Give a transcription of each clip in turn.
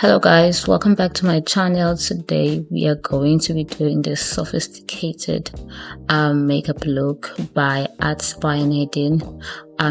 Hello guys, welcome back to my channel. Today we are going to be doing this sophisticated makeup look by @Nadine.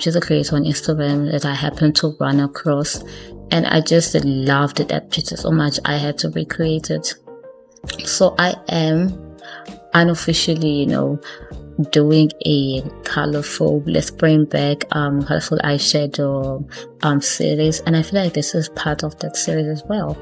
She's a creator on Instagram that I happened to run across, and I just loved that picture so much I had to recreate it. So I am unofficially, doing a colorful, let's bring back colorful eyeshadow series, and I feel like this is part of that series as well.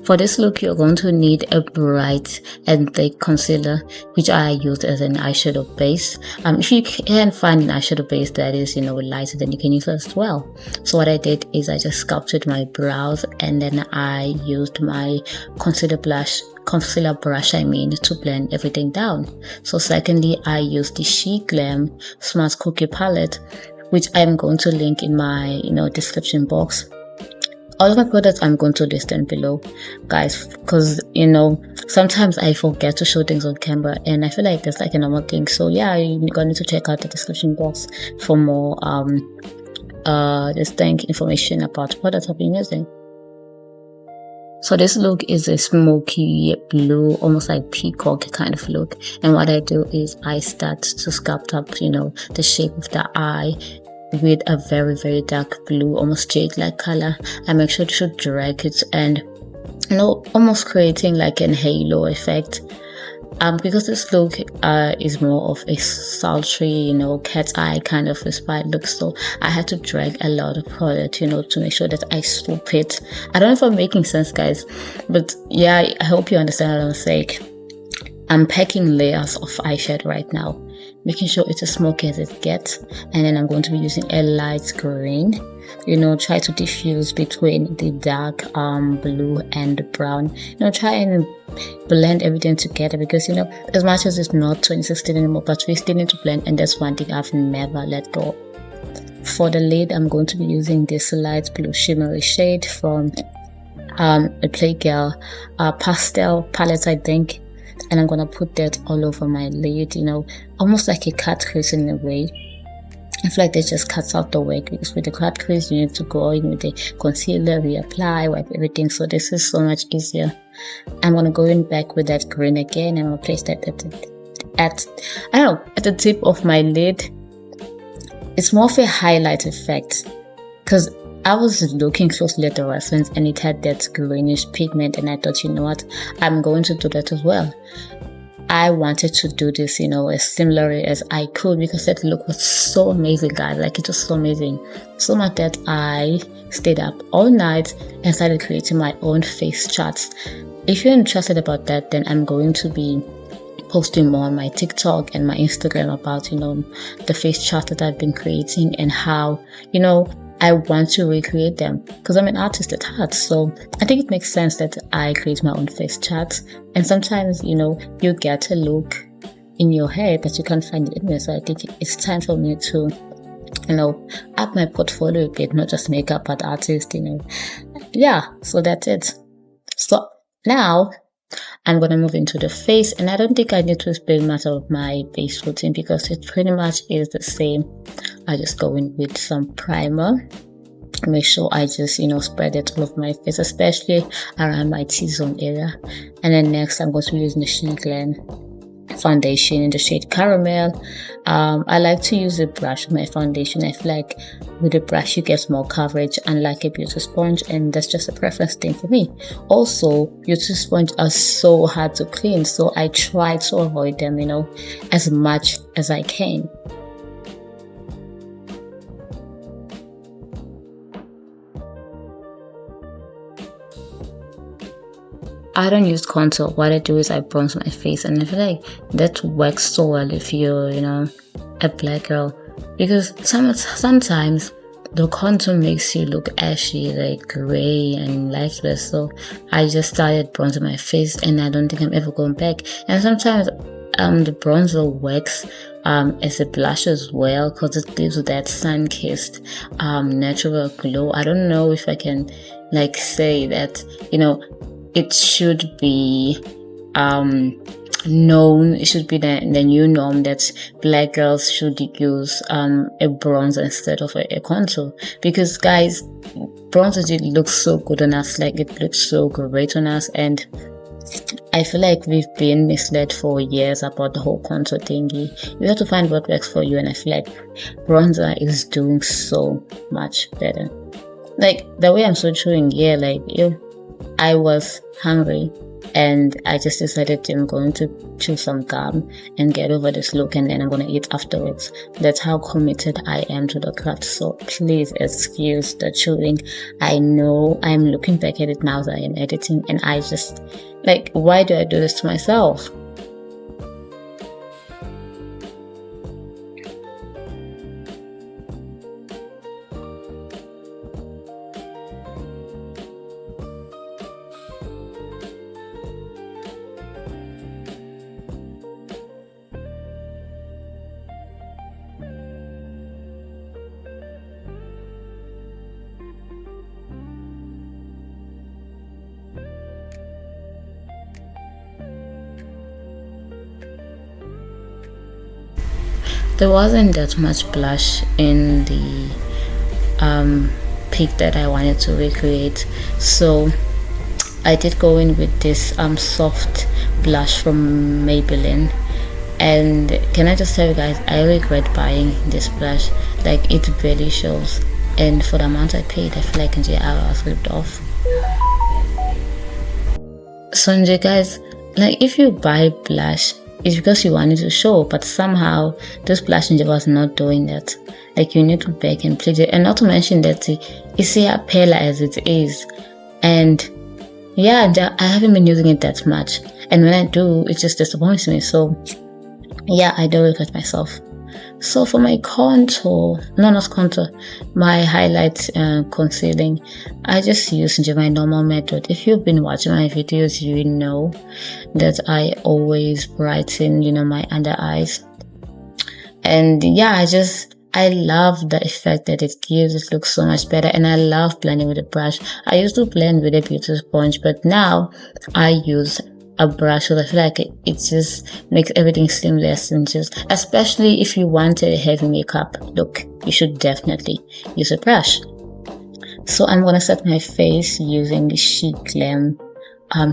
For this look, you're going to need a bright and thick concealer, which I used as an eyeshadow base. If you can find an eyeshadow base that is, lighter, then you can use it as well. So what I did is I just sculpted my brows, and then I used my concealer brush to blend everything down. So secondly, I used the Sheglam Smart Cookie palette, which I'm going to link in my description box. All of my products I'm going to list them below, guys, because sometimes I forget to show things on camera, and I feel like that's like a normal thing. So yeah, you're gonna need to check out the description box for more distinct information about products I've been using. So this look is a smoky blue, almost like peacock kind of look, and what I do is I start to sculpt up the shape of the eye with a very, very dark blue, almost jade-like color. I make sure to drag it and almost creating like an halo effect. Because this look is more of a sultry, cat's eye kind of inspired look, so I had to drag a lot of product, to make sure that I swoop it. I don't know if I'm making sense, guys, but yeah, I hope you understand what I'm saying. I'm packing layers of eyeshadow right now, making sure it's as smoky as it gets, and then I'm going to be using a light green. Try to diffuse between the dark blue and the brown. Try and blend everything together, because as much as it's not 2016 anymore, but we still need to blend, and that's one thing I've never let go. For the lid, I'm going to be using this light blue shimmery shade from a Playgirl pastel palette, I think. And I'm gonna put that all over my lid, almost like a cut crease in a way. I feel like that just cuts out the work, because with the cut crease you need to go in with the concealer, reapply, wipe everything. So this is so much easier. I'm gonna go in back with that green again, and I'm gonna place that at the tip of my lid. It's more of a highlight effect, because I was looking closely at the reference and it had that greenish pigment, and I thought, you know what, I'm going to do that as well. I wanted to do this, as similarly as I could, because that look was so amazing, guys. Like, it was so amazing. So much that I stayed up all night and started creating my own face charts. If you're interested about that, then I'm going to be posting more on my TikTok and my Instagram about, the face chart that I've been creating and how, I want to recreate them, because I'm an artist at heart. So I think it makes sense that I create my own face charts. And sometimes, you get a look in your head that you can't find it anywhere. So I think it's time for me to, up my portfolio a bit, not just makeup, but artist, Yeah, so that's it. So now I'm going to move into the face, and I don't think I need to explain much of my base routine, because it pretty much is the same. I just go in with some primer, make sure I just spread it all over my face, especially around my T-zone area. And then next I'm going to be using the Sheglam foundation in the shade Caramel. I like to use a brush with my foundation. I feel like with a brush you get more coverage, unlike a beauty sponge, and that's just a preference thing for me. Also, beauty sponge are so hard to clean, so I try to avoid them as much as I can. I don't use contour. What I do is I bronze my face, and I feel like that works so well if you're, a black girl, because sometimes the contour makes you look ashy, like gray and lifeless. So I just started bronzing my face, and I don't think I'm ever going back. And sometimes the bronzer works as a blush as well, because it gives that sun-kissed natural glow. I don't know if I can say that it should be known, it should be the new norm that black girls should use a bronzer instead of a contour, because guys, bronzer did look so good on us, like it looks so great on us, and I feel like we've been misled for years about the whole contour thingy. You have to find what works for you, and I feel like bronzer is doing so much better. Like the way I'm so chewing, yeah, like I was hungry and I just decided I'm going to chew some gum and get over this look, and then I'm going to eat afterwards. That's how committed I am to the craft. So please excuse the chewing. I know I'm looking back at it now that I am editing, and I just like, why do I do this to myself? There wasn't that much blush in the pic that I wanted to recreate, so I did go in with this soft blush from Maybelline. And can I just tell you guys, I regret buying this blush. Like, it barely shows, and for the amount I paid, I feel like I was ripped off. So guys, like, if you buy blush, it's because you want it to show, but somehow this blush was not doing that. Like, you need to bake and pleat it, and not to mention that it's a pale as it is, and yeah, I haven't been using it that much, and when I do, it just disappoints me. So yeah, I do regret myself. So for my contour, no, not contour, my highlight concealing, I just use my normal method. If you've been watching my videos, you know that I always brighten, my under eyes. And yeah, I love the effect that it gives. It looks so much better, and I love blending with a brush. I used to blend with a beauty sponge, but now I use a brush because I feel like it just makes everything seamless, and just, especially if you want a heavy makeup look, you should definitely use a brush. So I'm gonna set my face using the Sheglam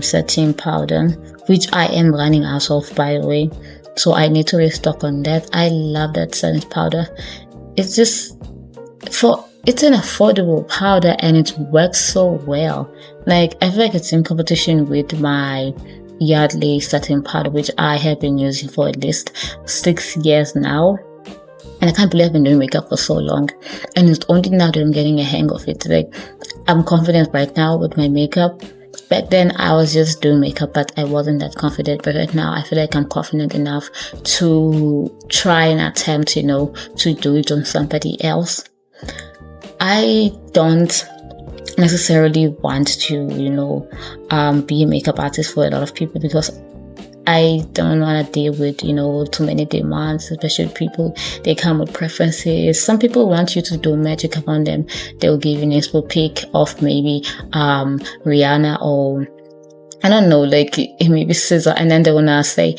setting powder, which I am running out of, by the way, so I need to restock on that. I love that setting powder. It's just it's an affordable powder, and it works so well. Like, I feel like it's in competition with my Yardley setting powder, which I have been using for at least 6 years now, and I can't believe I've been doing makeup for so long, and it's only now that I'm getting a hang of it. Like, I'm confident right now with my makeup. Back then I was just doing makeup, but I wasn't that confident. But right now I feel like I'm confident enough to try and attempt, to do it on somebody else. I don't necessarily want to, be a makeup artist for a lot of people, because I don't want to deal with, too many demands, especially people, they come with preferences. Some people want you to do magic upon them. They'll give you an inspo pic of maybe Rihanna, or I don't know, like maybe Scissor, and then they wanna say,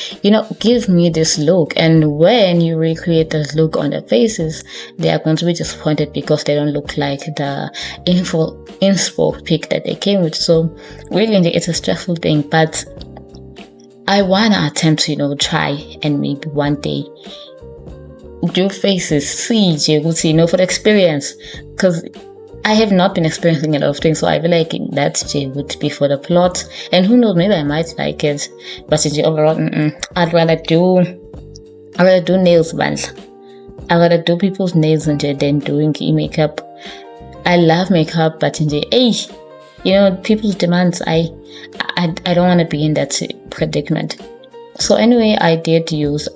give me this look. And when you recreate this look on their faces, they are going to be disappointed because they don't look like the inspo pic that they came with. So really, it's a stressful thing, but I wanna attempt to, try and maybe one day do faces, see, for the experience, because I have not been experiencing a lot of things, so I feel like that would be for the plot, and who knows, maybe I might like it. But overall, I'd rather do nails, man. I'd rather do people's nails than doing makeup. I love makeup, but people's demands, I don't want to be in that predicament. So anyway, I did use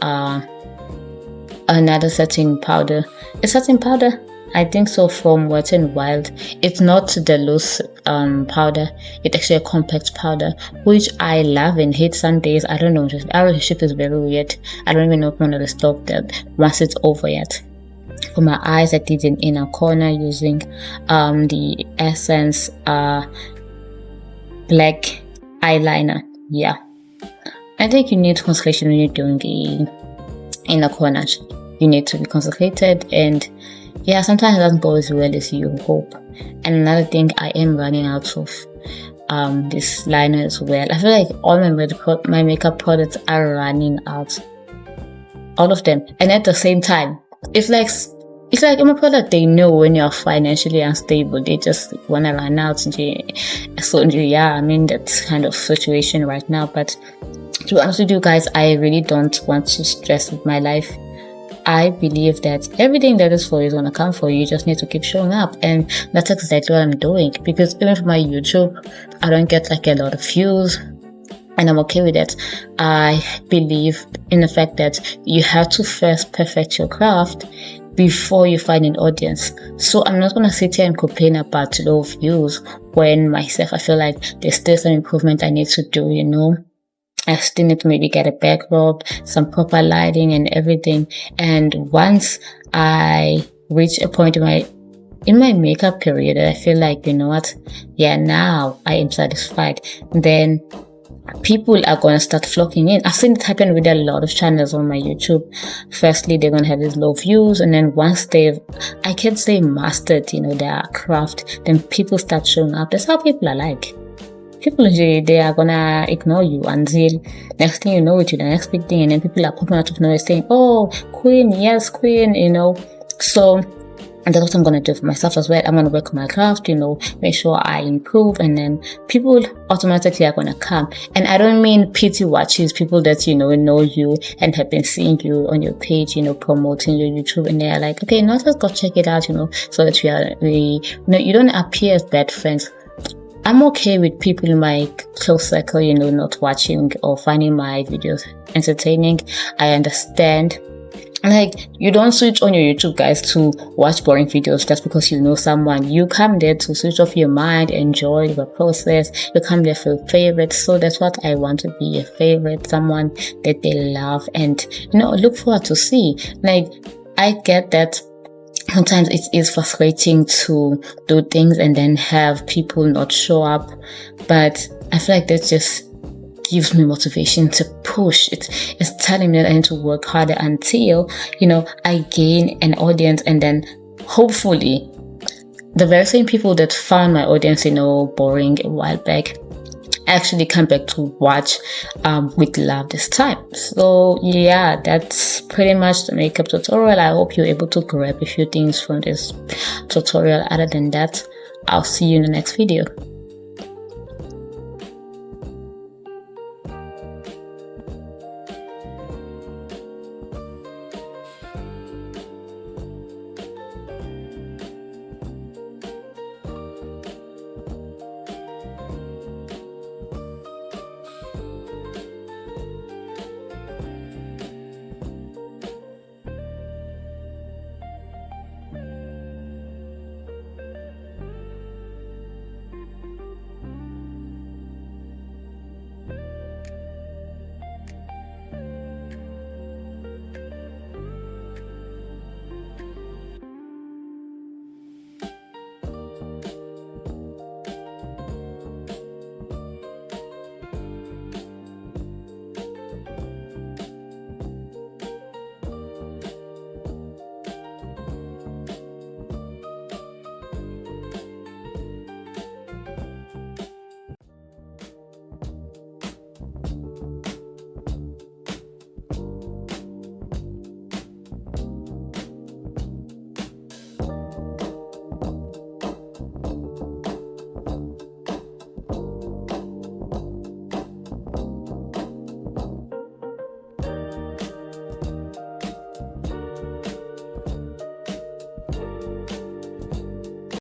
another setting powder. A setting powder, I think so, from Wet n Wild. It's not the loose powder. It's actually a compact powder, which I love and hate some days. I don't know. Our relationship is very weird. I don't even know if I'm gonna stop that once it's over yet. For my eyes, I did an inner corner using the Essence black eyeliner. Yeah. I think you need concentration when you're doing the inner corner. You need to be concentrated, and yeah, sometimes it doesn't go as well as you hope. And another thing, I am running out of this liner as well. I feel like all my makeup products are running out, all of them, and at the same time, it's like in my product, they know when you're financially unstable, they just want to run out. So yeah, I'm in that kind of situation right now. But to be honest with you guys, I really don't want to stress with my life. I believe that everything that is for you is going to come for you. You just need to keep showing up. And that's exactly what I'm doing. Because even for my YouTube, I don't get like a lot of views. And I'm okay with that. I believe in the fact that you have to first perfect your craft before you find an audience. So I'm not going to sit here and complain about low views when myself, I feel like there's still some improvement I need to do, you know. I still need to maybe get a backdrop, some proper lighting and everything. And once I reach a point in my makeup career that I feel like, you know what, yeah, now I am satisfied, then people are going to start flocking in. I've seen it happen with a lot of channels on my YouTube. Firstly, they're going to have these low views, and then once they've, I can't say mastered, you know, their craft, then people start showing up. That's how people are like. People, they are gonna ignore you until next thing you know it, you're the next big thing, and then people are popping out of nowhere saying, oh, queen, yes, queen, you know. So, and that's what I'm gonna do for myself as well. I'm gonna work on my craft, you know, make sure I improve, and then people automatically are gonna come. And I don't mean pity watches, people that, you know you and have been seeing you on your page, you know, promoting your YouTube, and they're like, okay, now let's go check it out, you know, so that you don't appear as bad friends. I'm okay with people in my close circle, you know, not watching or finding my videos entertaining. I understand. Like, you don't switch on your YouTube, guys, to watch boring videos just because you know someone. You come there to switch off your mind, enjoy the process. You come there for favorites. So that's what I want to be, a favorite, someone that they love and, you know, look forward to see. Like, I get that sometimes it is frustrating to do things and then have people not show up, but I feel like that just gives me motivation to push. It's telling me that I need to work harder until, you know, I gain an audience, and then hopefully the very same people that found my audience, you know, boring a while back, actually come back to watch with love this time. So yeah, that's pretty much the makeup tutorial. I hope you're able to grab a few things from this tutorial. Other than that, I'll see you in the next video.